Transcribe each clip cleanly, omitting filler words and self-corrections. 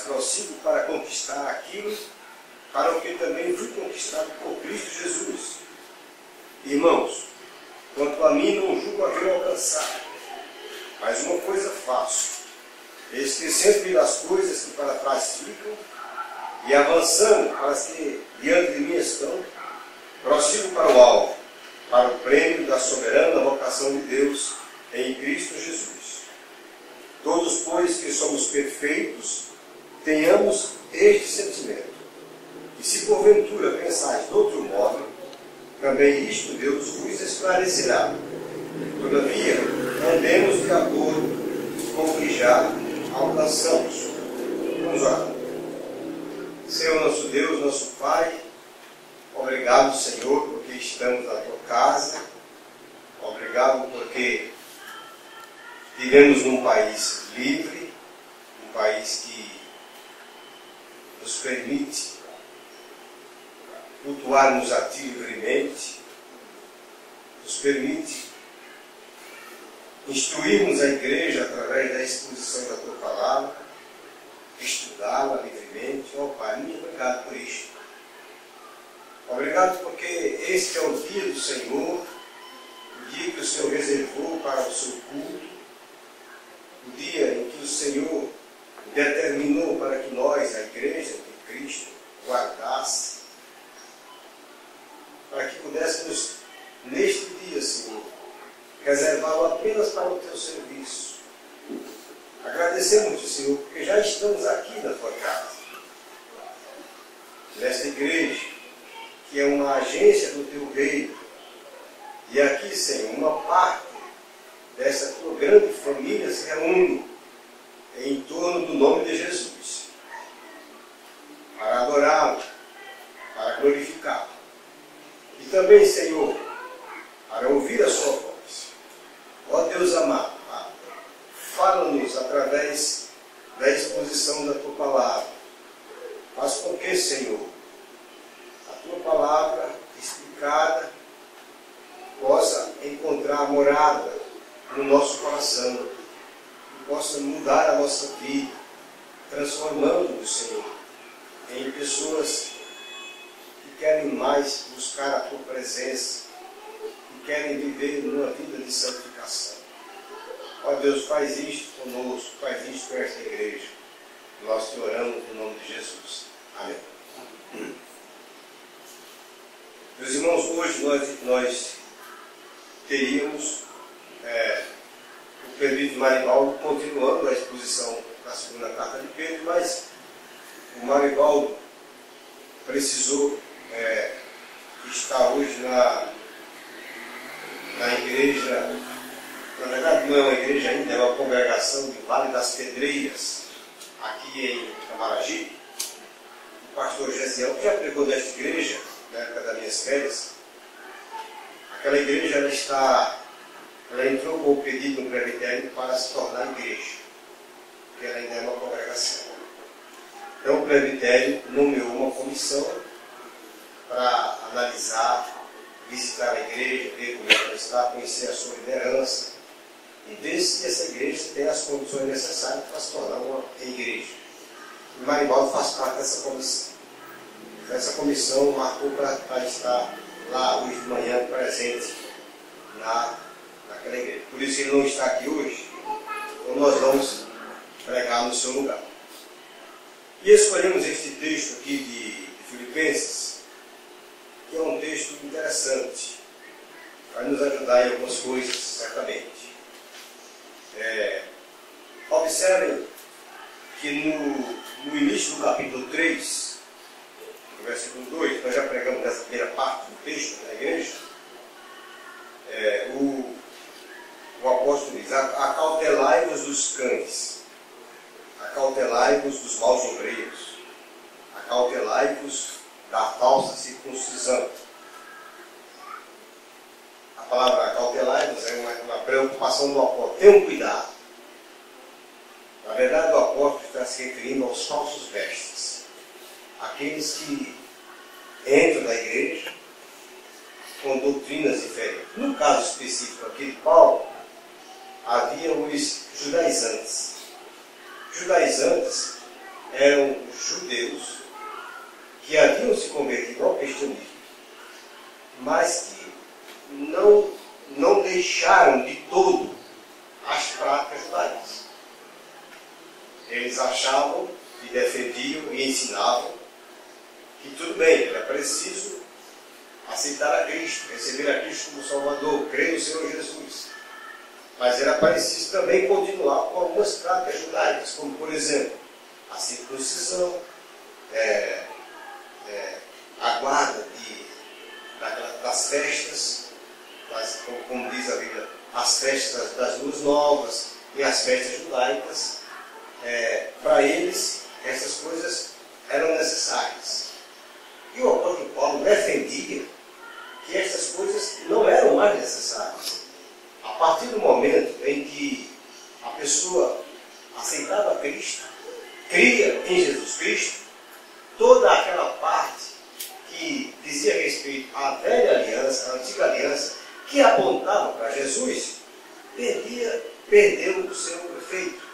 prossigo para conquistar aquilo para o que também fui conquistado por Cristo Jesus. Irmãos, quanto a mim não julgo haver alcançado, mas uma coisa faço, esquecendo-me das coisas que para trás ficam e avançando para as que diante de mim estão, prossigo para o alvo, para o prêmio da soberana vocação de Deus em Cristo Jesus. Todos, pois, que somos perfeitos, tenhamos este sentimento. E se porventura pensais de outro modo, também isto Deus vos esclarecerá. Todavia, andemos de acordo com o que já alcançamos. Vamos orar. Senhor nosso Deus, nosso Pai, obrigado, Senhor, porque estamos na Tua casa. Obrigado porque vivemos num país livre, um país que nos permite cultuarmos a Ti livremente, nos permite instruirmos a igreja através da exposição da Tua palavra, estudá-la livremente. Ó Pai, muito obrigado por isto. Obrigado porque este é o dia do Senhor, o dia que o Senhor reservou para o seu culto, o dia em que o Senhor determinou para que nós, a igreja de Cristo, guardasse, para que pudéssemos, neste dia, Senhor, reservá-lo apenas para o Teu serviço. Agradecemos-te, Senhor, porque já estamos aqui na Tua casa, nesta igreja, que é uma agência do Teu reino. E aqui, Senhor, uma parte dessa Tua grande família se reúne em torno do nome de Jesus, para adorá-lo, para glorificá-lo. E também, Senhor, para ouvir a Sua voz. Ó Deus amado, fala-nos através da exposição da Tua palavra. Faz com que, Senhor, a Tua palavra explicada possa encontrar morada no nosso coração e possa mudar a nossa vida, transformando-nos, Senhor, em pessoas que querem mais buscar a Tua presença e querem viver numa vida de santificação. Ó Deus, faz isto conosco, faz isto com esta igreja. Nós te oramos no nome de Jesus. Amém. Meus irmãos, hoje nós teríamos o presbítero Marivaldo continuando a exposição da segunda carta de Pedro, mas o Marivaldo precisou estar hoje na igreja. Na verdade, não é uma igreja ainda, é uma congregação de Vale das Pedreiras, aqui em Camaragibe. O pastor Gesiel, que já pregou nesta igreja, na época das minhas férias, aquela igreja ela entrou com o pedido no presbitério para se tornar igreja, porque ela ainda é uma congregação. Então o presbitério nomeou uma comissão para analisar, visitar a igreja, ver como ela está, conhecer a sua liderança e ver se essa igreja tem as condições necessárias para se tornar uma igreja. O Marivaldo faz parte dessa comissão. Essa comissão marcou para estar lá hoje de manhã presente naquela igreja. Por isso ele não está aqui hoje, então nós vamos pregar no seu lugar. E escolhemos este texto aqui de Filipenses, que é um texto interessante, vai nos ajudar em algumas coisas, certamente. Observem que no início do capítulo 3, no versículo 2, nós já pregamos nessa primeira parte do texto da igreja, o apóstolo diz: acautelai-vos dos cães, acautelai-vos dos maus obreiros, acautelai-vos da falsa circuncisão. A palavra acautelai-vos é uma preocupação do apóstolo. Tenham cuidado. Na verdade, o apóstolo está se referindo aos falsos mestres, aqueles que entram na igreja com doutrinas diferentes. No caso específico aqui de Paulo, havia os judaizantes. Judaizantes eram judeus que haviam se convertido ao cristianismo, mas que não deixaram de todo as práticas judaicas. Eles achavam e defendiam e ensinavam que tudo bem, era preciso aceitar a Cristo, receber a Cristo como Salvador, crer no Senhor Jesus. Mas era preciso também continuar com algumas práticas judaicas, como, por exemplo, a circuncisão, a guarda das festas, como diz a Bíblia, as festas das luas novas e as festas judaicas. Para eles, essas coisas eram necessárias. E o apóstolo Paulo defendia que essas coisas não eram mais necessárias. A partir do momento em que a pessoa aceitava Cristo, cria em Jesus Cristo, toda aquela parte que dizia respeito à velha aliança, à antiga aliança, que apontava para Jesus, perdeu o seu efeito.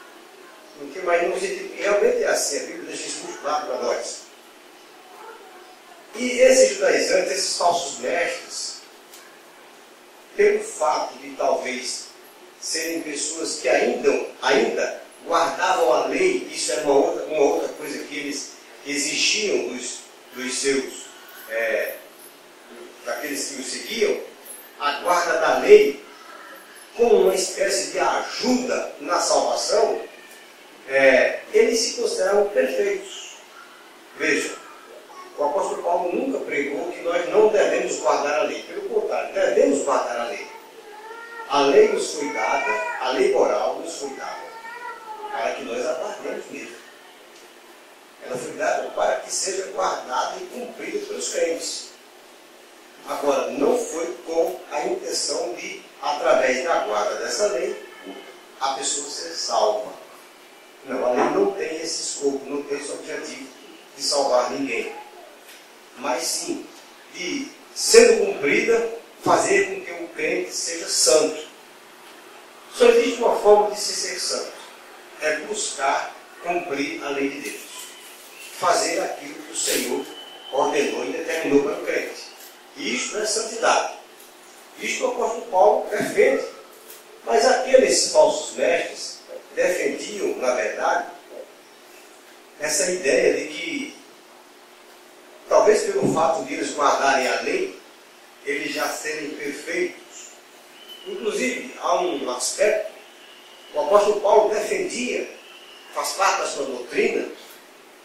Porque imaginamos que realmente é assim, a Bíblia deixa isso muito claro para nós. E esses judaizantes, esses falsos mestres, pelo fato de talvez serem pessoas que ainda guardavam a lei, isso era uma outra coisa que eles exigiam dos seus, daqueles que os seguiam, a guarda da lei como uma espécie de ajuda na salvação, eles se consideravam perfeitos. Vejam, o apóstolo Paulo nunca pregou que nós não devemos guardar a lei. Pelo contrário, devemos guardar a lei. A lei nos foi dada, a lei moral nos foi dada, para que nós a guardemos mesmo. Ela foi dada para que seja guardada e cumprida pelos crentes. Agora, não foi com a intenção de, através da guarda dessa lei, a pessoa ser salva. Não, a lei não tem esse escopo, não tem esse objetivo de salvar ninguém. Mas sim, de, sendo cumprida, fazer com que o crente seja santo. Só existe uma forma de se ser santo. É buscar cumprir a lei de Deus. Fazer aquilo que o Senhor ordenou e determinou para o crente. Isto é santidade. Isto o apóstolo Paulo defende. Mas aqueles falsos mestres defendiam, na verdade, essa ideia de que, talvez pelo fato de eles guardarem a lei, eles já serem perfeitos. Inclusive, há um aspecto, o apóstolo Paulo defendia, faz parte da sua doutrina,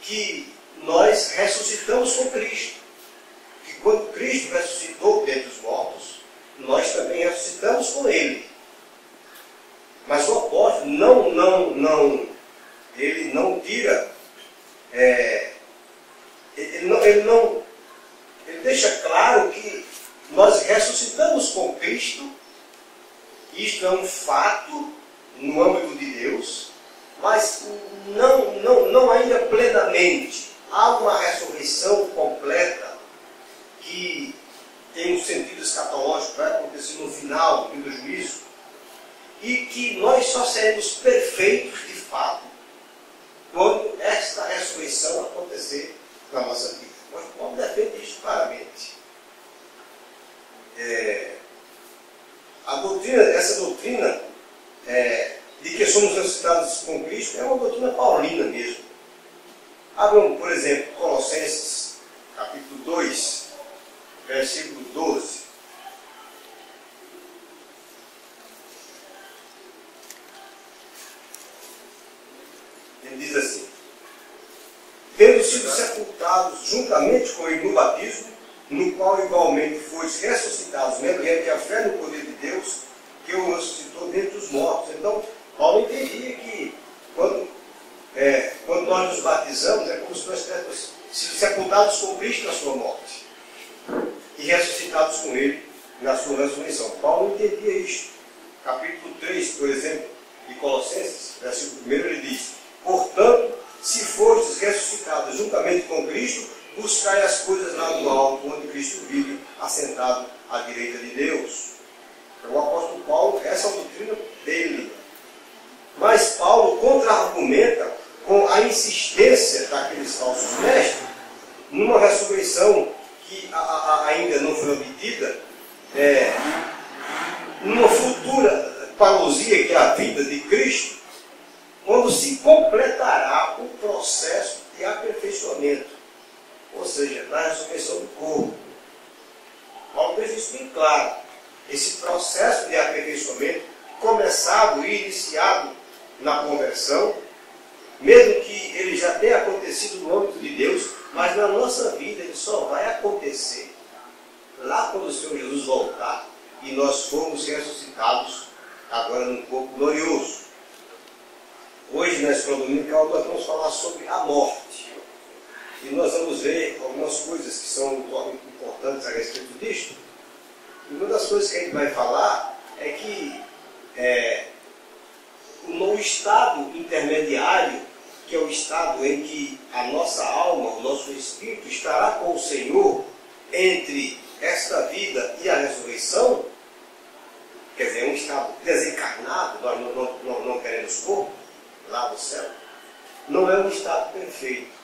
que nós ressuscitamos com Cristo. Que quando Cristo ressuscitou dentre os mortos, nós também ressuscitamos com Ele. Mas o apóstolo ele não tira, ele deixa claro que nós ressuscitamos com Cristo. Isto é um fato no âmbito de Deus, mas não ainda plenamente. Há uma ressurreição completa que tem um sentido escatológico, vai acontecer no final do juízo, e que nós só seremos perfeitos de fato quando esta ressurreição acontecer na nossa vida. Nós podemos defender isso claramente. Essa doutrina de que somos ressuscitados com Cristo é uma doutrina paulina mesmo. Abram, por exemplo, Colossenses, capítulo 2, versículo 12. Ele diz assim: tendo sido sepultados juntamente com ele no batismo, no qual igualmente fois ressuscitados, mediante a fé no poder de Deus, que o ressuscitou dentre os mortos. Então, Paulo entendia que quando nós nos batizamos, é como se nós tivéssemos sido sepultados com Cristo na sua morte e ressuscitados com ele na sua ressurreição. Paulo entendia isto. Capítulo 3, por exemplo, de Colossenses, versículo 1, ele diz: portanto, se fostes ressuscitados juntamente com Cristo, buscai as coisas lá do alto, onde Cristo vive, assentado à direita de Deus. Então, o apóstolo Paulo, essa é a doutrina dele. Mas Paulo contra-argumenta com a insistência falsos mestres, numa ressurreição que ainda não foi obtida, numa futura parousia que é a vida de Cristo, quando se completará o processo de aperfeiçoamento, ou seja, na ressurreição do corpo. Paulo deixa isso bem claro. Esse processo de aperfeiçoamento, começado e iniciado na conversão, mesmo que ele já tenha acontecido no âmbito de Deus, mas na nossa vida ele só vai acontecer lá quando o Senhor Jesus voltar e nós formos ressuscitados agora num corpo glorioso. Hoje, na escola dominical, nós vamos falar sobre a morte. E nós vamos ver algumas coisas que são importantes a respeito disto. E uma das coisas que a gente vai falar é que no estado intermediário, que é o estado em que a nossa alma, o nosso espírito estará com o Senhor entre esta vida e a ressurreição, quer dizer, um estado desencarnado, nós não queremos corpo lá no céu, não é um estado perfeito,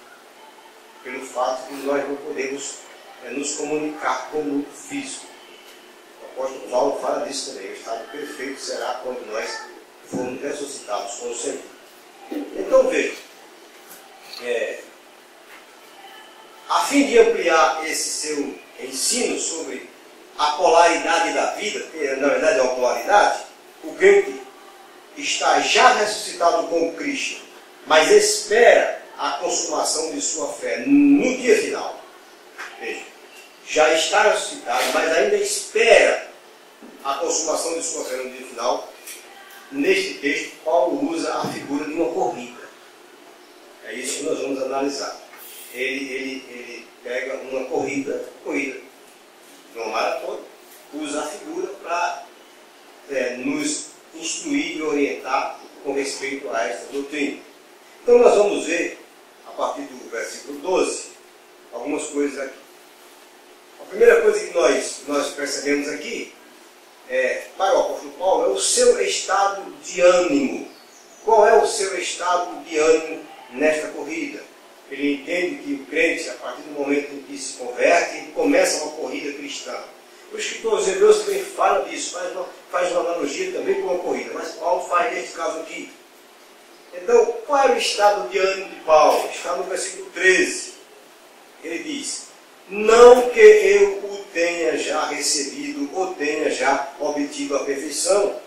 pelo fato de nós não podemos nos comunicar com o mundo físico. O apóstolo Paulo fala disso também. O estado perfeito será quando nós formos ressuscitados com o Senhor. Então veja, a fim de ampliar esse seu ensino sobre a polaridade da vida, que na verdade é uma polaridade, o crente está já ressuscitado com Cristo, mas espera a consumação de sua fé no dia final. Veja, já está ressuscitado, mas ainda espera a consumação de sua fé no dia final. Neste texto, Paulo usa a figura de uma corrida. É isso que nós vamos analisar. Ele pega uma corrida, uma maratona, usa a figura para nos instruir e orientar com respeito a esta doutrina. Então nós vamos ver, a partir do versículo 12, algumas coisas aqui. A primeira coisa que nós percebemos aqui, para o apóstolo Paulo, é o seu estado de ânimo. Qual é o seu estado de ânimo nesta corrida? Ele entende que o crente, a partir do momento em que se converte, ele começa uma corrida cristã. O escritor aos Hebreus também fala disso, faz uma analogia também com uma corrida, mas Paulo faz neste caso aqui. Então, qual é o estado de ânimo de Paulo? Está no versículo 13. Ele diz: não que eu o tenha já recebido ou tenha já obtido a perfeição,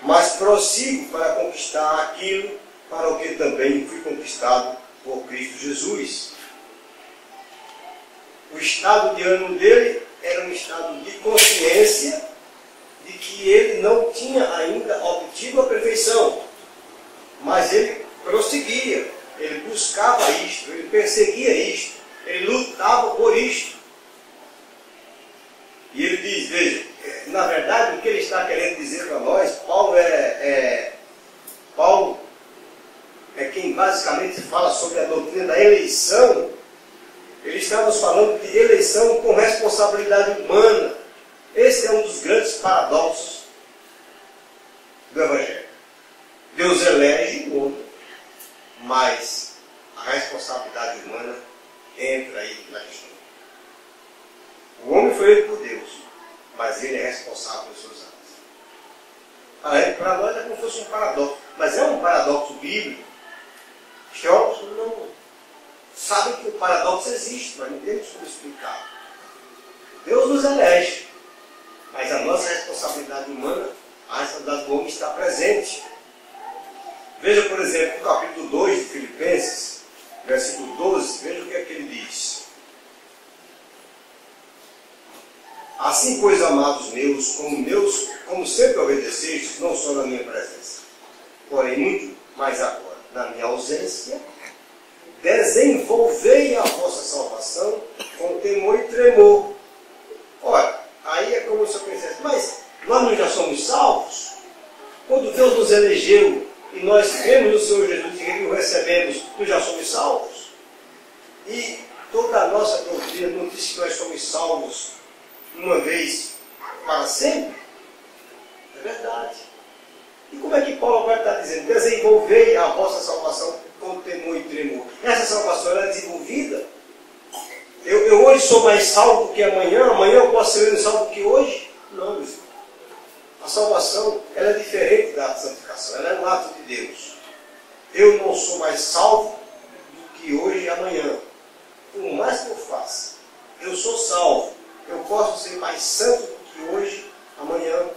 mas prossigo para conquistar aquilo para o que também fui conquistado por Cristo Jesus. O estado de ânimo dele era um estado de consciência de que ele não tinha ainda obtido a perfeição, mas ele prosseguia, ele buscava isto, ele perseguia isto, ele lutava por isto. E ele diz, veja, na verdade o que ele está querendo dizer para nós, Paulo é quem basicamente fala sobre a doutrina da eleição. Ele está nos falando de eleição com responsabilidade humana. Esse é um dos grandes paradoxos do Evangelho. Deus elege o homem, mas a responsabilidade humana entra aí na questão. O homem foi eleito por Deus, mas ele é responsável pelos seus atos. Para nós é como se fosse um paradoxo, mas é um paradoxo bíblico. Os teólogos não sabem que o paradoxo existe, mas não temos como explicar. Deus nos elege, mas a nossa responsabilidade humana, a responsabilidade do homem está presente. Veja, por exemplo, no capítulo 2 de Filipenses, versículo 12, veja o que é que ele diz. Assim, pois, amados meus, como sempre obedecestes, não só na minha presença, porém muito mais agora, na minha ausência, desenvolvei a vossa salvação com temor e tremor. Ora, aí é como se eu pensasse, mas nós não já somos salvos? Quando Deus nos elegeu e nós cremos no Senhor Jesus e o recebemos, nós já somos salvos? E toda a nossa doutrina não diz que nós somos salvos uma vez para sempre? É verdade. E como é que Paulo vai estar dizendo? Desenvolvei a vossa salvação com temor e tremor. Essa salvação ela é desenvolvida. Eu hoje sou mais salvo do que amanhã eu posso ser menos salvo do que hoje? Não, meus irmãos. A salvação ela é diferente da santificação, ela é um ato de Deus. Eu não sou mais salvo do que hoje e amanhã. Por mais que eu faça, eu sou salvo. Eu posso ser mais santo do que hoje, amanhã,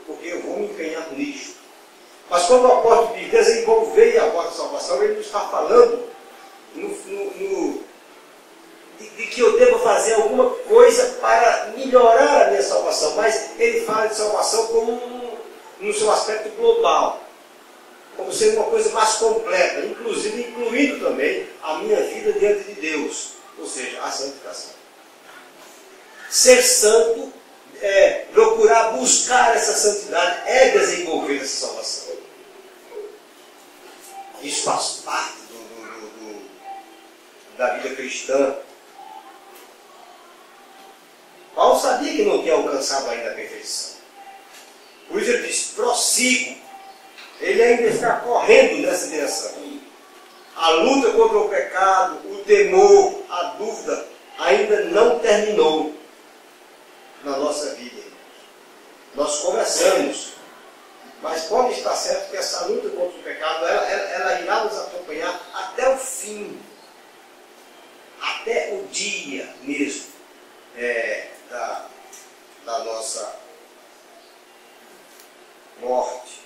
porque eu vou me empenhar nisso. Mas quando o apóstolo diz desenvolver a vossa salvação, ele não está falando de que eu devo fazer alguma coisa para melhorar a minha salvação, mas ele fala de salvação como no seu aspecto global, como sendo uma coisa mais completa, inclusive incluindo também a minha vida diante de Deus, ou seja, a santificação. Ser santo procurar buscar essa santidade é desenvolver essa salvação. Isso faz parte da vida cristã. Paulo sabia que não tinha alcançado ainda a perfeição. Por isso ele diz, prossigo. Ele ainda está correndo nessa direção. A luta contra o pecado, o temor, a dúvida ainda não terminou na nossa vida. Nós começamos, mas pode estar certo que essa luta contra o pecado, ela irá nos acompanhar até o fim, até o dia mesmo da nossa morte.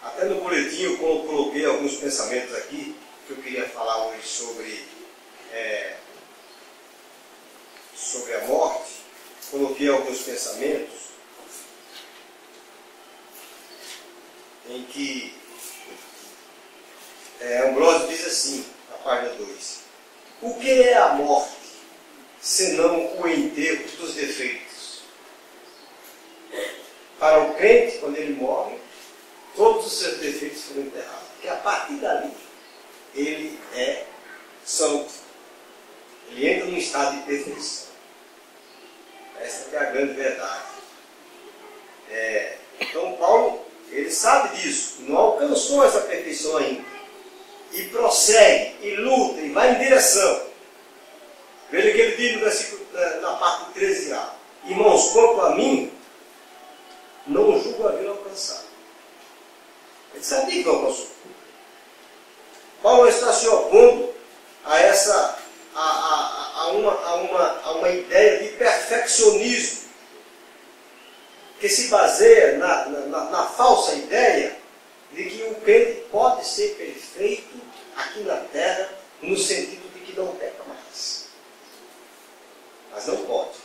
Até no boletim eu coloquei alguns pensamentos aqui que eu queria falar hoje sobre a morte. Coloquei alguns pensamentos em que Ambrósio diz assim, na página 2: o que é a morte, senão o enterro dos defeitos? Para o crente, quando ele morre, todos os seus defeitos foram enterrados. Porque a partir dali, ele é santo. Ele entra num estado de perfeição. Essa é a grande verdade. Então Paulo, ele sabe disso, não alcançou essa perfeição ainda. E prossegue, e luta, e vai em direção. Veja que ele diz no versículo, na parte 13a: irmãos, quanto a mim, não julgo haver alcançado. Ele sabia que alcançou. Paulo está se opondo a uma ideia de perfeccionismo que se baseia na falsa ideia de que o crente pode ser perfeito aqui na terra, no sentido de que não peca mais. Mas não pode.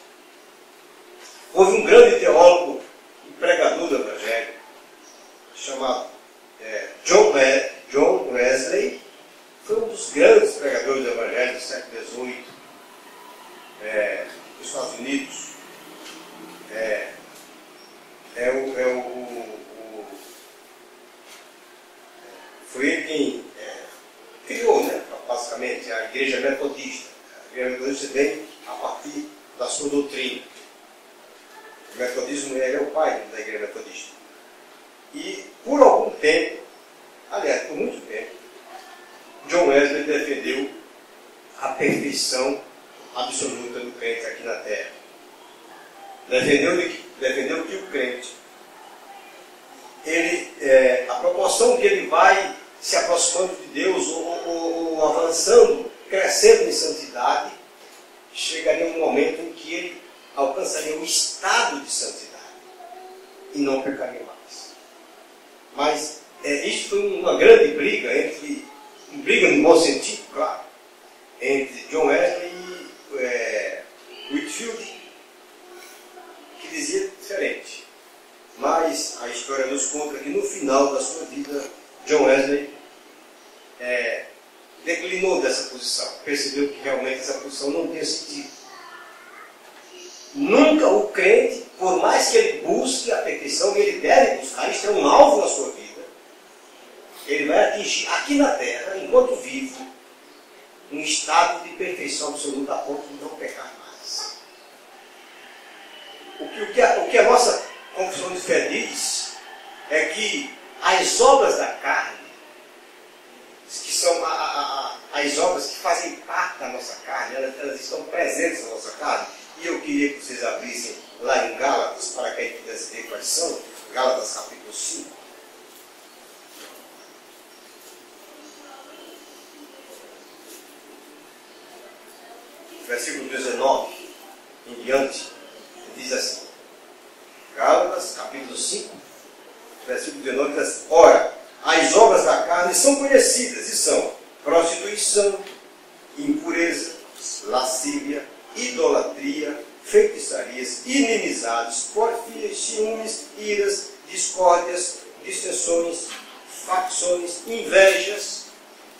Houve um grande teólogo e pregador do Evangelho, chamado John Wesley. Foi um dos grandes pregadores do Evangelho do século XVIII, dos Estados Unidos. Foi ele quem criou, basicamente, a Igreja Metodista. A Igreja Metodista vem a partir da sua doutrina. O metodismo é o pai da Igreja Metodista. E por algum tempo, aliás, por muito tempo, John Wesley defendeu a perfeição absoluta do crente aqui na terra. Defendeu que o crente, a proporção que ele vai se aproximando de Deus, ou avançando, crescendo em santidade, chegaria um momento em que ele alcançaria o estado de santidade e não pecaria mais. Mas isso foi uma grande briga briga no bom sentido, claro, entre John Wesley e Whitefield, que dizia diferente. Mas a história nos conta que no final da sua vida, John Wesley declinou dessa posição, percebeu que realmente essa posição não tinha sentido. Nunca o crente, por mais que ele busque a perfeição, e ele deve buscar, isso é um alvo na sua vida, ele vai atingir aqui na terra, enquanto vivo, um estado de perfeição absoluta a ponto de não pecar mais. O que a nossa confissão de fé diz é que as obras da carne, que são presentes na nossa carne. E eu queria que vocês abrissem lá em Gálatas, para que a gente pudesse ver quais são. Gálatas capítulo 5. Versículo 19 em diante, diz assim. Gálatas capítulo 5, versículo 19 diz assim: ora, as obras da carne são conhecidas e são prostituição, impureza, lascívia, idolatria, feitiçarias, inimizades, porfias, ciúmes, iras, discórdias, dissensões, facções, invejas,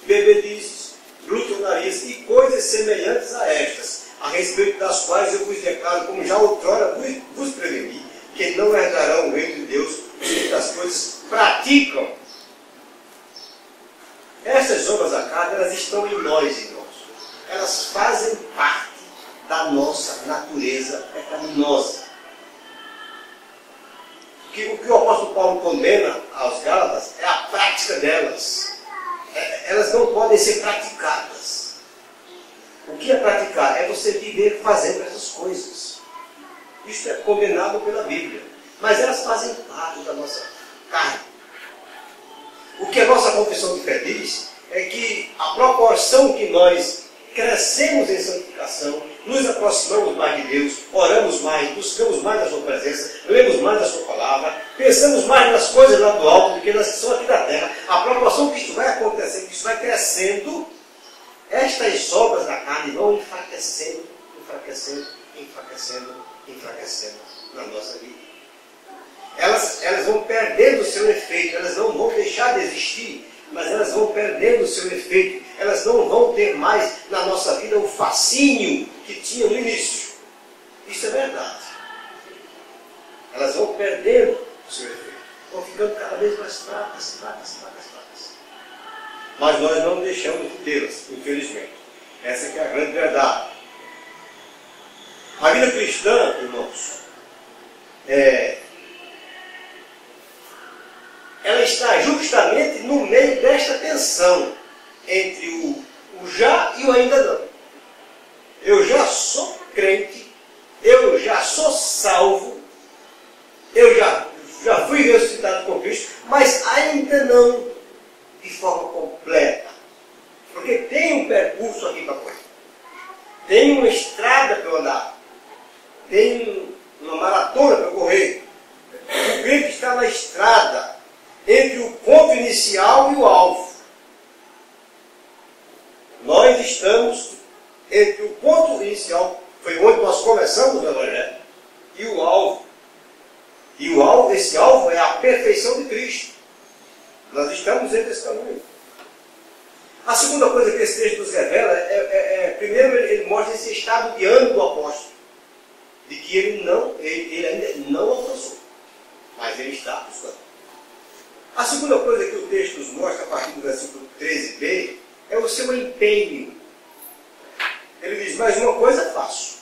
bebedices, glutonarias e coisas semelhantes a estas, a respeito das quais eu vos declaro, como já outrora vos preveni, que não herdarão o reino de Deus os que das coisas praticam. Essas obras da carne, elas estão em nós, irmãos. Elas fazem parte da nossa natureza pecaminosa. O que o apóstolo Paulo condena aos Gálatas é a prática delas. Elas não podem ser praticadas. O que é praticar? É você viver fazendo essas coisas. Isso é condenado pela Bíblia. Mas elas fazem parte da nossa carne. O que a nossa confissão de fé diz é que a proporção que nós crescemos em santificação, nos aproximamos mais de Deus, oramos mais, buscamos mais a sua presença, lemos mais a sua palavra, pensamos mais nas coisas lá do alto do que nas que são aqui da terra. A proporção que isto vai acontecendo, que isto vai crescendo, estas obras da carne vão enfraquecendo, enfraquecendo, enfraquecendo, enfraquecendo na nossa vida. Elas vão perdendo o seu efeito, elas não vão deixar de existir, mas elas vão perdendo o seu efeito, elas não vão ter mais na nossa vida o fascínio que tinha no início. Isso é verdade. Elas vão perdendo o seu efeito, vão ficando cada vez mais fracas, fracas, fracas, fracas. Mas nós não deixamos de tê-las, infelizmente. Essa que é a grande verdade. A vida cristã, irmãos, ela está justamente no meio desta tensão entre o já e o ainda não. Eu já sou crente, eu já sou salvo, eu já fui ressuscitado com Cristo, mas ainda não de forma completa. Porque tem um percurso aqui para correr. Tem uma estrada para andar. Tem uma maratona para correr. O crente está na estrada entre o ponto inicial e o alvo. Nós estamos entre o ponto inicial, foi onde nós começamos o Evangelho, e o alvo. E o alvo, esse alvo é a perfeição de Cristo. Nós estamos entre esse caminho. A segunda coisa que esse texto nos revela primeiro, ele mostra esse estado de ânimo do apóstolo, de que ele ainda não alcançou, mas ele está buscando. A segunda coisa que o texto nos mostra, a partir do versículo 13b, é o seu empenho. Ele diz: mas uma coisa faço.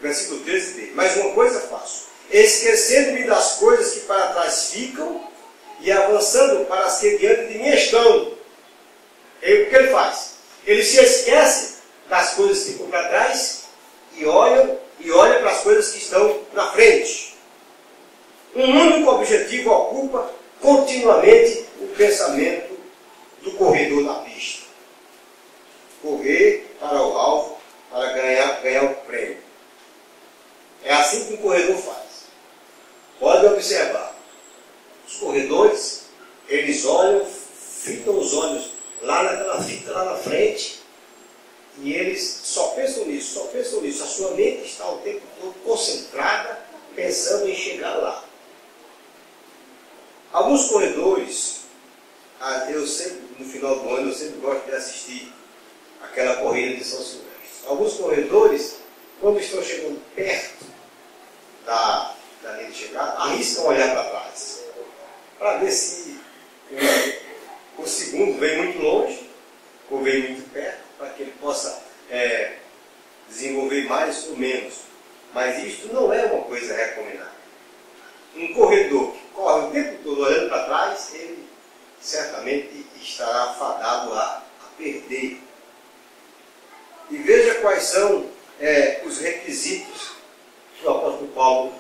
Versículo 13b: mas uma coisa faço, esquecendo-me das coisas que para trás ficam e avançando para as que diante de mim estão. O que ele faz? Ele se esquece das coisas que ficam para trás e olha para as coisas que estão na frente. Um único objetivo ocupa continuamente o pensamento do corredor da pista. Correr para o alvo, para ganhar o prêmio. É assim que um corredor faz. Pode observar. Os corredores, eles olham, fitam os olhos lá naquela fita, lá na frente, e eles só pensam nisso, só pensam nisso. A sua mente está o tempo todo concentrada, pensando em chegar lá. Alguns corredores, eu sempre, no final do ano, eu sempre gosto de assistir aquela corrida de São Silvestre. Alguns corredores, quando estão chegando perto da linha de chegada, arriscam olhar para trás, para ver se o segundo vem muito longe, ou vem muito perto, para que ele possa desenvolver mais ou menos. Mas isto não é uma coisa recomendada. Um corredor que corre o tempo todo olhando para trás, ele certamente estará fadado a perder. quais são os requisitos que o apóstolo Paulo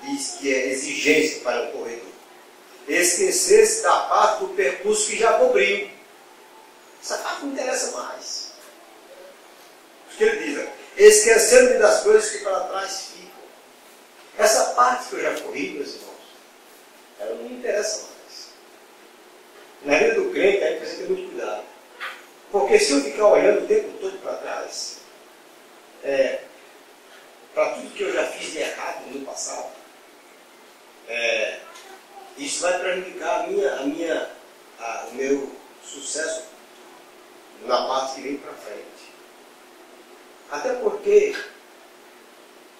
diz que é exigência para um corredor. Esquecer-se da parte do percurso que já cobriu. Essa parte não interessa mais. O que ele diz? Esquecendo-me das coisas que para trás ficam. Essa parte que eu já corri, meus irmãos, ela não me interessa mais. Na vida do crente, aí precisa ter muito cuidado. Porque se eu ficar olhando o tempo todo para trás, para tudo que eu já fiz de errado no passado, isso vai prejudicar o meu sucesso na parte que vem para frente. Até porque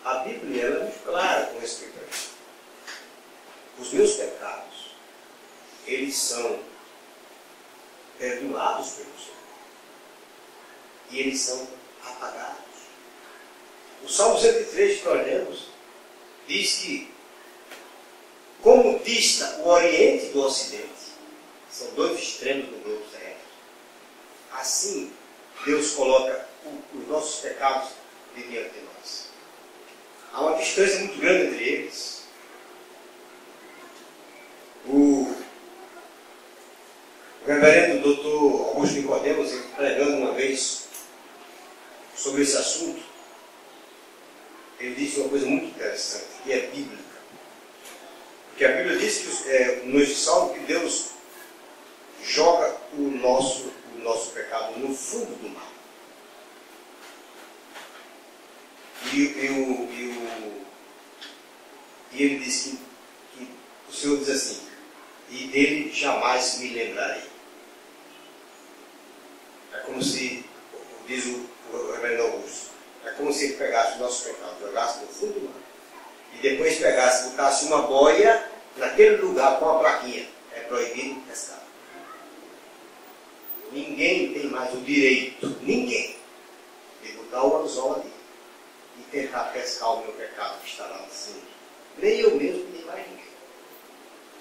a Bíblia ela é muito clara com respeito a isso. Os meus pecados, eles são perdoados pelo Senhor. E eles são apagados. O Salmo 103 que nós lemos diz que, como dista o Oriente do Ocidente, são dois extremos do globo terrestre, assim Deus coloca os nossos pecados diante de nós. Há uma distância muito grande entre eles. O reverendo doutor Augusto Nicodemos, pregando uma vez sobre esse assunto, ele disse uma coisa muito interessante, que é bíblica. Porque a Bíblia diz que nos Salmos que Deus joga o nosso pecado no fundo do mar. E ele diz que o Senhor diz assim, e dele jamais me lembrarei. É como se, diz o reverendo Augusto, é como se ele pegasse o nosso pecado, jogasse no fundo do mar, e depois botasse uma boia naquele lugar com uma plaquinha. É proibido pescar. Ninguém tem mais o direito, ninguém, de botar o anzol ali e tentar pescar o meu pecado que está lá no fundo. Nem eu mesmo, nem mais ninguém.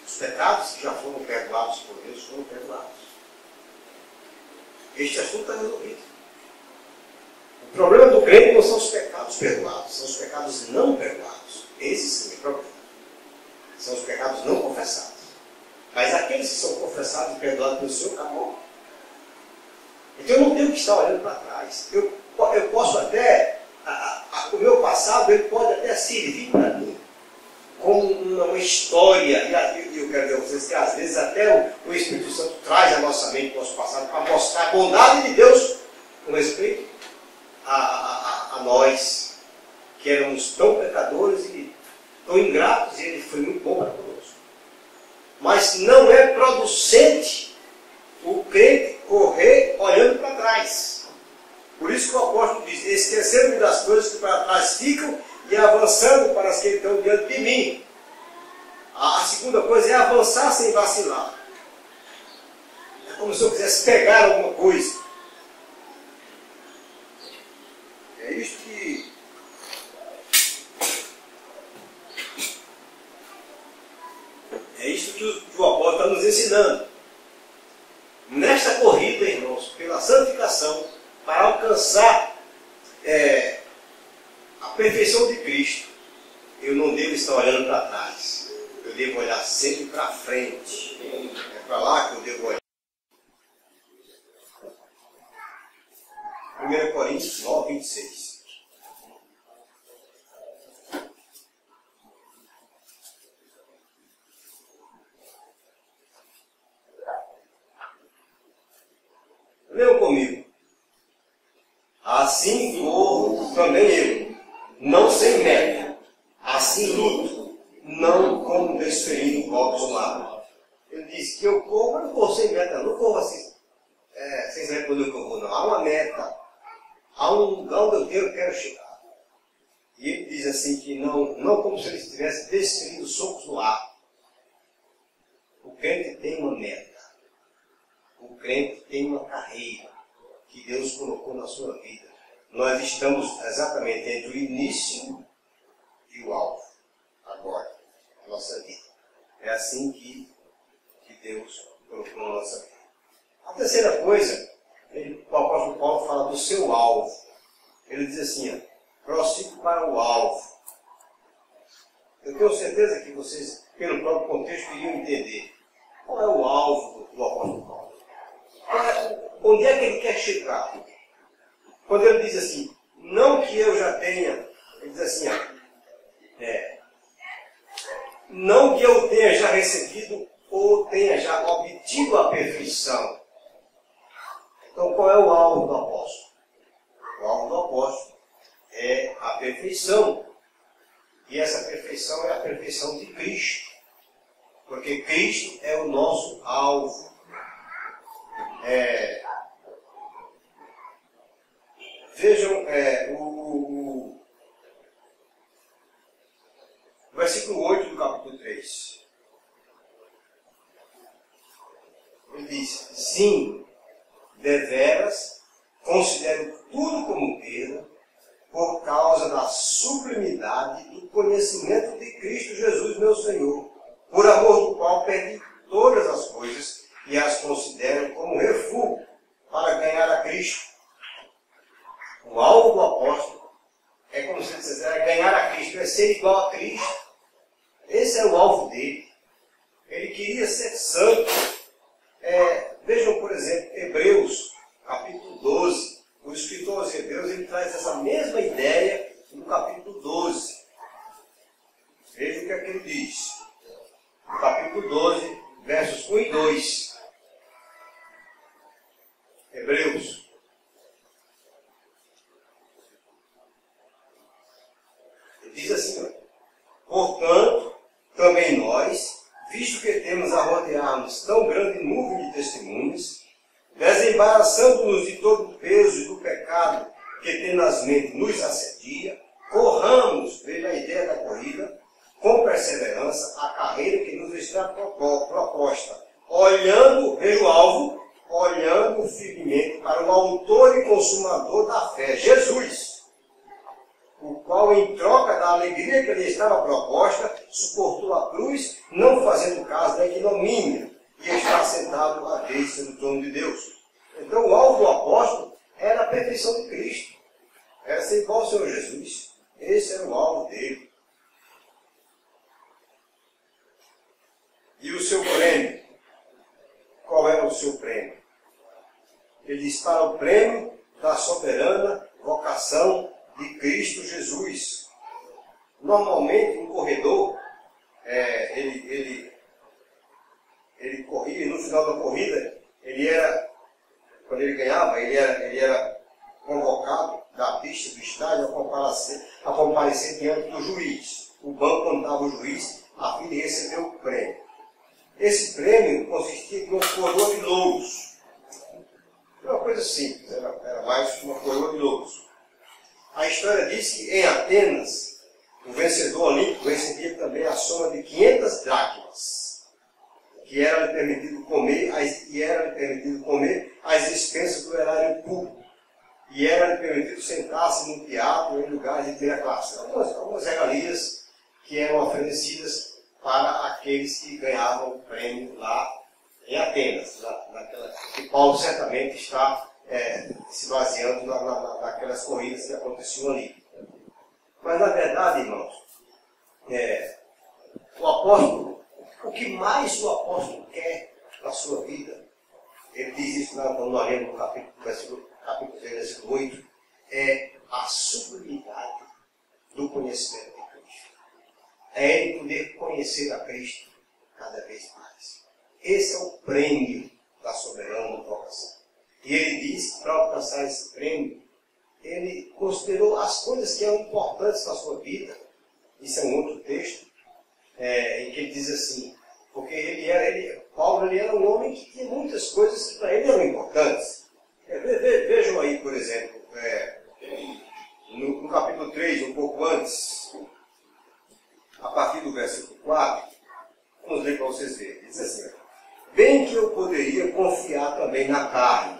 Os pecados que já foram perdoados por Deus foram perdoados. Este assunto está resolvido. O problema do crente não são os pecados perdoados, são os pecados não perdoados. Esse sim é o problema. São os pecados não confessados. Mas aqueles que são confessados e perdoados pelo Senhor, acabou. Então eu não tenho que estar olhando para trás. Eu posso até, o meu passado, ele pode até servir para mim como uma história. E eu quero dizer a vocês que às vezes até o Espírito Santo traz à nossa mente o nosso passado para mostrar a bondade de Deus com respeito a nós, que éramos tão pecadores e tão ingratos, e ele foi muito bom para conosco. Mas não é producente o crente correr olhando para trás. Por isso que o apóstolo diz, esquecendo-me das coisas que para trás ficam e avançando para as que estão diante de mim. A segunda coisa é avançar sem vacilar. É como se eu quisesse pegar alguma coisa. É isto que o apóstolo está nos ensinando. Nesta corrida, irmãos, pela santificação, para alcançar a perfeição de Cristo, eu não devo estar olhando para trás. Eu devo olhar sempre para frente. É para lá que eu devo olhar. 1 Coríntios 9, 26. Leiam comigo. Assim corro também eu, não sem meta. Assim luto, não como desferindo golpes no ar. Ele diz que eu corro, mas não corro sem meta, não corro assim, sem saber quando eu corro, não. Há uma meta, há um lugar onde eu quero chegar. E ele diz assim que não como se ele estivesse desferindo socos no ar. O crente tem uma meta. O crente tem uma carreira que Deus colocou na sua vida. Nós estamos exatamente entre o início e o alvo. Agora, a nossa vida. É assim que Deus colocou na nossa vida. A terceira coisa, o apóstolo Paulo fala do seu alvo. Ele diz assim, ó, prossigo para o alvo. Eu tenho certeza que vocês, pelo próprio contexto, iriam entender. Qual é o alvo do apóstolo Paulo? Onde é que ele quer chegar? Quando ele diz assim, não que eu já tenha, ele diz assim, ó, não que eu tenha já recebido ou tenha já obtido a perfeição. Então, qual é o alvo do apóstolo? O alvo do apóstolo é a perfeição. E essa perfeição é a perfeição de Cristo. Porque Cristo é o nosso alvo. Vejam o versículo 8 do capítulo 3. Ele diz, sim, deveras, considero tudo como perda, por causa da sublimidade do conhecimento de Cristo Jesus, meu Senhor, por amor do qual perdi todas as coisas e as considero como refúgio para ganhar a Cristo. O alvo do apóstolo é, como se dissesse, é ganhar a Cristo, é ser igual a Cristo. Esse é o alvo dele. Ele queria ser santo. Vejam, por exemplo, Hebreus, capítulo 12. O escritor aos Hebreus, ele traz essa mesma ideia no capítulo 12. Vejam o que é que ele diz. No capítulo 12, versos 1 e 2. Hebreus. Ele diz assim, portanto, também nós, visto que temos a rodear-nos tão grande nuvem de testemunhas, desembaraçando-nos de todo o peso e do pecado que tenazmente nos assedia, corramos, veja a ideia da corrida, com perseverança a carreira que nos está proposta, olhando, veja o alvo, olhando firmemente para o autor e consumador da fé, Jesus, o qual, em troca da alegria que lhe estava proposta, suportou a cruz, não fazendo caso da ignomínia, e está sentado à destra do trono de Deus. Então, o alvo do apóstolo era a perfeição de Cristo. Era ser igual ao Senhor Jesus. Esse era o alvo dele. E o seu prêmio? Qual era o seu prêmio? Ele diz, para o prêmio da soberana vocação de Cristo Jesus. Normalmente, um corredor, ele corria, e no final da corrida, quando ele ganhava, ele era convocado da pista do estádio a comparecer diante do juiz. O banco contava o juiz a fim de receber o prêmio. Esse prêmio consistia de uma coroa de louros. Era uma coisa simples, era mais uma coroa de louros. A história diz que em Atenas, o vencedor olímpico recebia também a soma de 500 dracmas, que era-lhe permitido comer às expensas do erário público, e era-lhe permitido sentar-se no teatro em lugares de primeira classe. Algumas regalias que eram oferecidas para aqueles que ganhavam o prêmio lá em Atenas, que Paulo certamente está se baseando naquelas corridas que aconteciam ali. Mas, na verdade, irmãos, o apóstolo, o que mais o apóstolo quer na sua vida, ele diz isso quando nós lemos no capítulo 3, versículo 8, é a sublimidade do conhecimento de Cristo. É ele poder conhecer a Cristo cada vez mais. Esse é o prêmio da soberana vocação. E ele diz que para alcançar esse prêmio, ele considerou as coisas que eram importantes na sua vida. Isso é um outro texto, em que ele diz assim, porque Paulo era um homem que tinha muitas coisas que para ele eram importantes. Vejam aí, por exemplo, no capítulo 3, um pouco antes, a partir do versículo 4, vamos ler para vocês verem. Diz assim, bem que eu poderia confiar também na carne.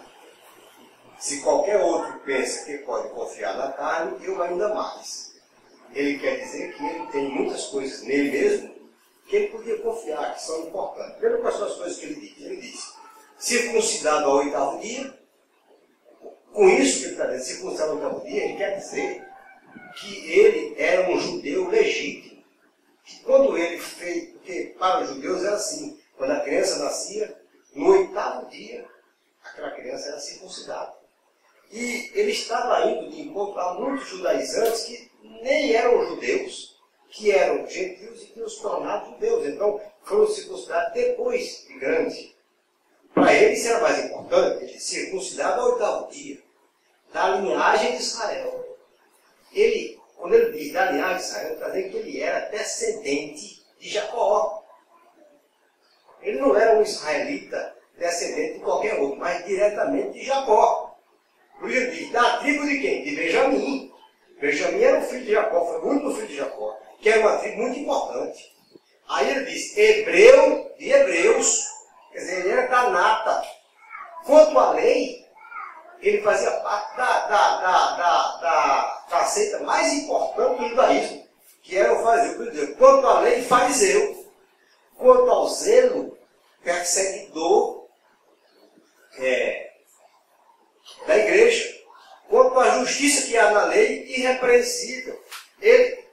Se qualquer outro pensa que pode confiar na carne, eu ainda mais. Ele quer dizer que ele tem muitas coisas nele mesmo que ele podia confiar, que são importantes. Veja quais são as coisas que ele diz. Ele diz, circuncidado ao 8º dia. Com isso que ele está dizendo, circuncidado ao 8º dia, ele quer dizer que ele era um judeu legítimo. Que quando ele fez, porque para os judeus era assim, quando a criança nascia, no 8º dia, aquela criança era circuncidada. E ele estava indo de encontro a muitos judaizantes que nem eram judeus, que eram gentios e tinham se tornado judeus. Então, foram circuncidados depois de grande. Para ele, isso era mais importante, ele circuncidado ao 8º dia, da linhagem de Israel. Ele, quando ele diz da linhagem de Israel, está dizendo que ele era descendente de Jacó. Ele não era um israelita descendente de qualquer outro, mas diretamente de Jacó. Por isso ele diz, da tribo de quem? De Benjamim. Benjamim era o filho de Jacó, foi o único filho de Jacó, que era uma tribo muito importante. Aí ele diz, hebreu de hebreus, quer dizer, ele era da nata. Quanto à lei, ele fazia parte da seita mais importante do judaísmo, que era o fariseu. Quanto à lei, fariseu. Quanto ao zelo, perseguidor da igreja. Quanto à justiça que há na lei, irrepreensível. Ele,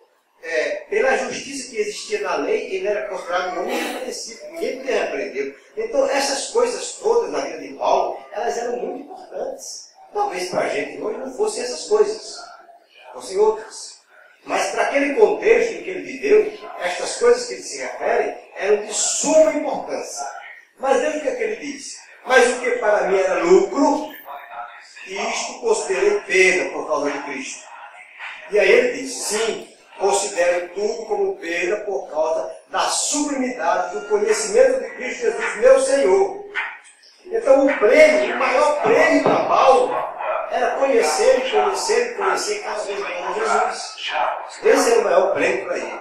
pela justiça que existia na lei, ele era considerado um homem irrepreensível. Ninguém podia repreendê-lo. Então, essas coisas todas na vida de Paulo, elas eram muito importantes. Talvez para a gente hoje não fossem essas coisas, fossem outras. Mas para aquele contexto em que ele viveu, estas coisas que ele se refere eram de suma importância. Mas veja o que é que ele diz. Mas o que para mim era lucro, isto considerei perda por causa de Cristo. E aí ele diz, sim, considero tudo como perda por causa da sublimidade do conhecimento de Cristo Jesus, meu Senhor. Então o prêmio, o maior prêmio para Paulo era conhecer cada vez mais Jesus. Esse era o maior prêmio para ele.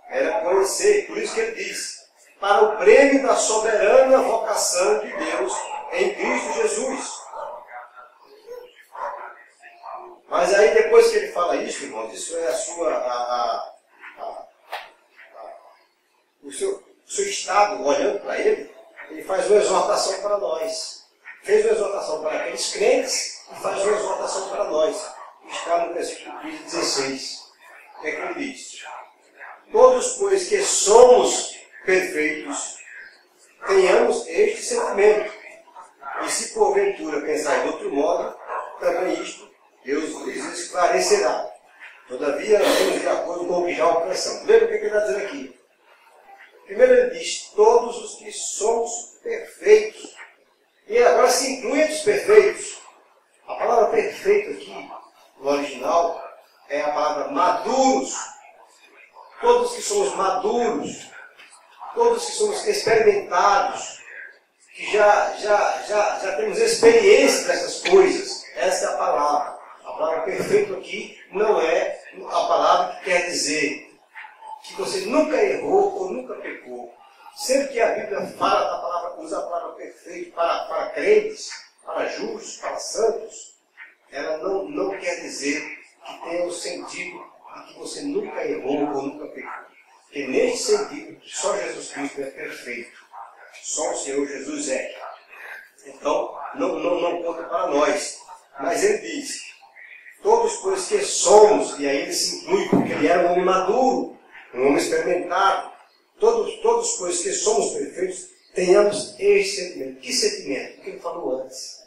Era conhecer, por isso que ele diz, para o prêmio da soberana vocação de Deus em Cristo Jesus. Mas aí depois que ele fala isso, irmãos, isso é o seu estado olhando para ele, ele faz uma exortação para nós. Fez uma exortação para aqueles crentes e faz uma exortação para nós. Está no versículo 16. O que é que ele diz? Todos, pois que somos perfeitos, tenhamos este sentimento. E se porventura pensar de outro modo, também isto Deus lhes esclarecerá. Todavia, andemos de acordo com o que já alcançamos. Veja o que ele está dizendo aqui. Primeiro ele diz, todos os que somos perfeitos. E agora se inclui entre os perfeitos. A palavra perfeito aqui, no original, é a palavra maduros. Todos que somos maduros, todos que somos experimentados, que já temos experiência dessas coisas. Essa é a palavra. A palavra perfeito aqui não é a palavra que quer dizer que você nunca errou ou nunca pecou. Sempre que a Bíblia fala da palavra, usa a palavra perfeito para crentes, para justos, para santos, ela não quer dizer que tenha o sentido de que você nunca errou ou nunca pecou. Porque nesse sentido, só Jesus Cristo é perfeito. Só o Senhor Jesus é. Então, não conta para nós. Mas ele diz, todos pois que somos, e aí ele se inclui, porque ele era um homem maduro, um homem experimentado, todos pois que somos perfeitos, tenhamos este sentimento. Que sentimento? O que ele falou antes.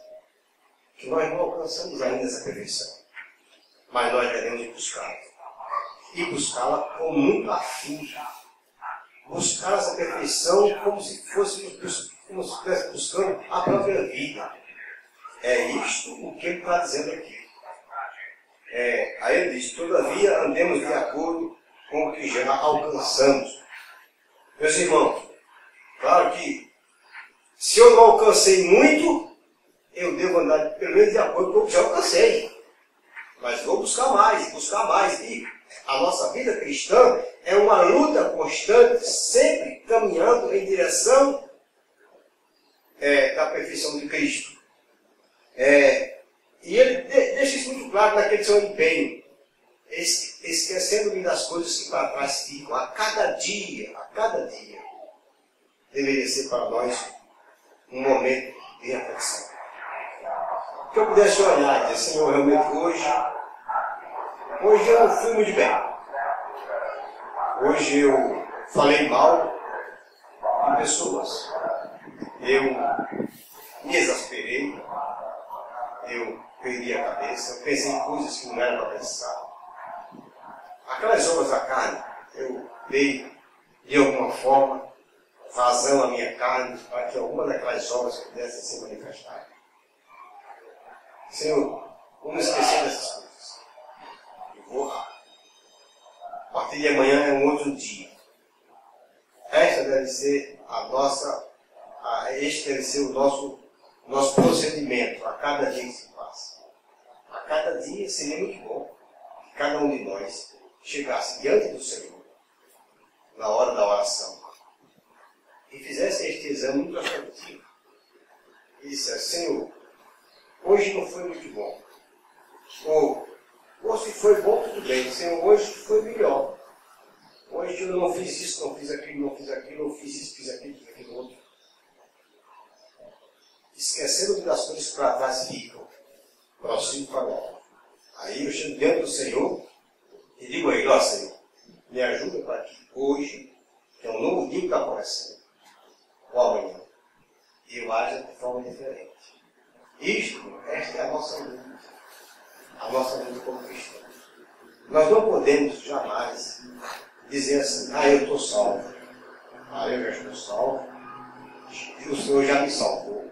Que nós não alcançamos ainda essa perfeição. Mas nós devemos buscá-la. E buscá-la com muito afinco. Buscar essa perfeição como se fôssemos buscando a própria vida. É isto o que ele está dizendo aqui. Aí ele diz, todavia andemos de acordo com o que já alcançamos. Meus irmãos, claro que se eu não alcancei muito, eu devo andar pelo menos de acordo com o que já alcancei. Mas vou buscar mais. E a nossa vida cristã é uma luta constante, sempre caminhando em direção da perfeição de Cristo. E ele deixa isso muito claro naquele seu empenho, esquecendo-me das coisas que para trás ficam. A cada dia, deveria ser para nós um momento de reflexão. Que eu pudesse olhar e dizer, Senhor, realmente hoje Hoje eu fui muito bem. Hoje eu falei mal de pessoas. Eu me exasperei. Eu perdi a cabeça. Eu pensei em coisas que não eram para pensar. Aquelas obras da carne, eu dei de alguma forma vazão à minha carne para que alguma daquelas obras pudessem se manifestar. Senhor, vamos esquecer dessas coisas. Eu vou orar. A partir de amanhã é um outro dia. Esta deve ser este deve ser o nosso procedimento a cada dia que se passa. A cada dia seria muito bom que cada um de nós chegasse diante do Senhor na hora da oração e fizesse este exame introspectivo e dissesse: Senhor, hoje não foi muito bom. Ou se foi bom, tudo bem. Senhor, hoje foi melhor. Hoje eu não fiz isso, não fiz aquilo, eu fiz isso, fiz aquilo outro. Esquecendo das coisas que para trás ficam, prossigo para agora. Aí eu chego diante do Senhor e digo a Ele: ó Senhor, me ajuda para que hoje, que é um novo dia que está começando, ou amanhã, eu haja de forma diferente. Esta é a nossa luta. A nossa luta como cristão. Nós não podemos jamais dizer assim: eu estou salvo. Eu já estou salvo. E o Senhor já me salvou.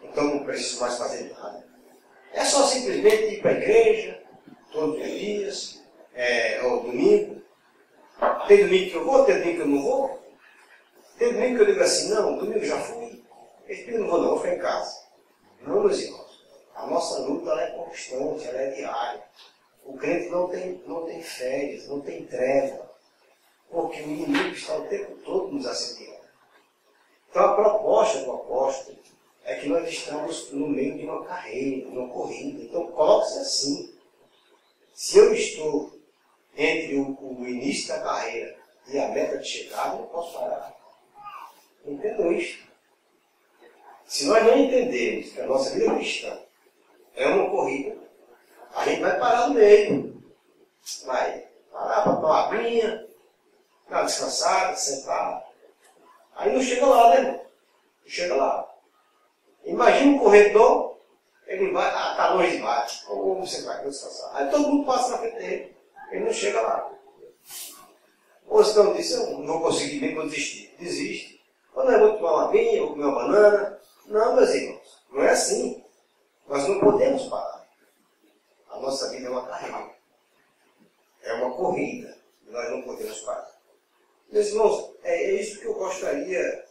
Então não preciso mais fazer nada. É só simplesmente ir para a igreja, todos os dias, ou domingo. Tem domingo que eu vou, tem domingo que eu não vou. Tem domingo que eu digo assim: não, domingo já fui. Esse domingo não vou ficar em casa. Não, meus irmãos. A nossa luta ela é constante, ela é diária. O crente não tem férias, não tem treva, porque o inimigo está o tempo todo nos assediando. Então a proposta do apóstolo é que nós estamos no meio de uma carreira, de uma corrida. Então coloque-se assim: se eu estou entre o início da carreira e a meta de chegada, eu não posso parar. Entendam isto. Se nós não entendermos que a nossa vida cristã é uma corrida, a gente vai parar no meio. Vai parar para tomar uma aguinha, dar uma descansada, sentar. Aí não chega lá, né, irmão? Não chega lá. Imagina um corredor, ele vai, está longe demais. Ou você vai descansar. Aí todo mundo passa na frente dele. Ele não chega lá. Ou se não disse: eu não vou conseguir bem, vou desistir. Desiste. Quando eu vou tomar uma aguinha, vou comer uma banana. Não, meus irmãos, não é assim. Nós não podemos parar. A nossa vida é uma carreira. É uma corrida. E nós não podemos parar. Meus irmãos, é isso que eu gostaria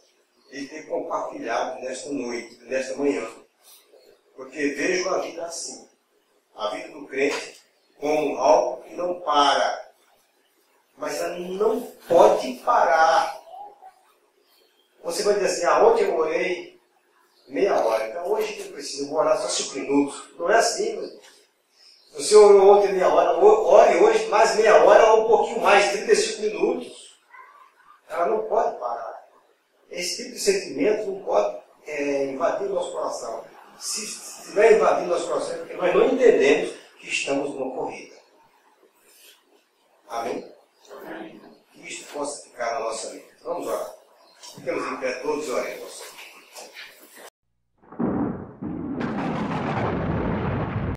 de ter compartilhado nesta noite, nesta manhã. Porque vejo a vida assim. A vida do crente como algo que não para. Mas ela não pode parar. Você vai dizer assim: ontem eu orei meia hora, então hoje eu preciso orar só 5 minutos. Não é assim, meu irmão. Se você orou ontem meia hora, ore hoje mais meia hora ou um pouquinho mais, 35 minutos. Ela não pode parar. Esse tipo de sentimento não pode invadir o nosso coração. Se estiver invadindo o nosso coração, é porque nós não entendemos que estamos numa corrida. Amém? Que isto possa ficar na nossa vida. Vamos orar. Ficamos em pé todos e oremos.